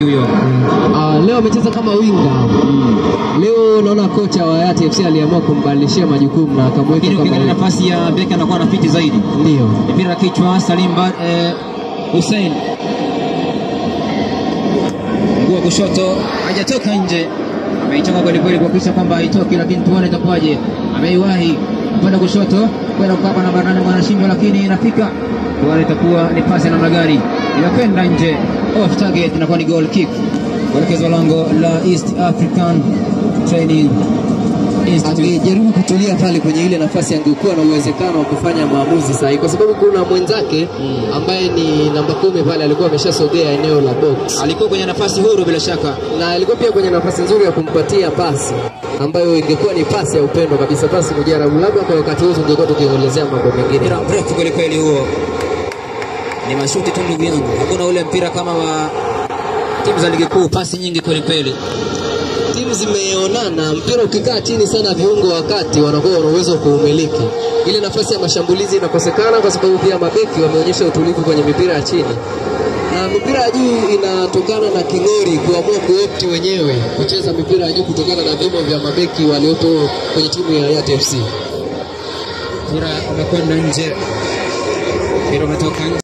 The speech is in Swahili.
Leo amecheza kama winga. Leo naona kocha wa Yati FC aliamua kumbadilishia majukumu na akamweka kama nafasi ya beki, anakuwa na fiti zaidi. Ndio. Mpira kichwa Salim Hussein. Mguu wa kushoto hajatoka nje. Ameichanga kweli kweli kwa kisha kwamba haitoki, lakini tuone itakuwaje. Ameiwahi kwenda kushoto kwenda kwa namba 8 Mwanashimba, lakini inafika. Tuone itakuwa ni pasi namna gani. Inakwenda nje. Off target, inakuwa ni goal kick. Kuelekezwa lango la East African Training Institute. Angejaribu kutulia pale kwenye ile nafasi, angekuwa na uwezekano wa kufanya maamuzi sahihi, kwa sababu kuna mwenzake ambaye ni namba 10 pale alikuwa ameshasogea eneo la box. Alikuwa kwenye nafasi huru bila shaka, na alikuwa pia kwenye nafasi nzuri ya kumpatia pasi ambayo ingekuwa ni pasi ya upendo kabisa, pasi mujarabu. Labda kwa wakati huo tungekuwa tukielezea mambo mengine. Mpira mrefu kweli kweli huo. Ni mashuti tu ndugu yangu. Hakuna ule mpira kama wa timu za ligi kuu, pasi nyingi kweli kweli. Timu zimeonana, mpira ukikaa chini sana viungo wakati wanakuwa wana uwezo kuumiliki. Ile nafasi ya mashambulizi inakosekana kwa sababu pia mabeki wameonyesha utulivu kwenye mipira ya chini. Na mipira ya juu inatokana na Kingori kuamua kuopti wenyewe kucheza mipira ya juu kutokana na vimo vya mabeki waliopo kwenye timu ya Yati FC. Mpira umekwenda nje. Mpira umetoka nje.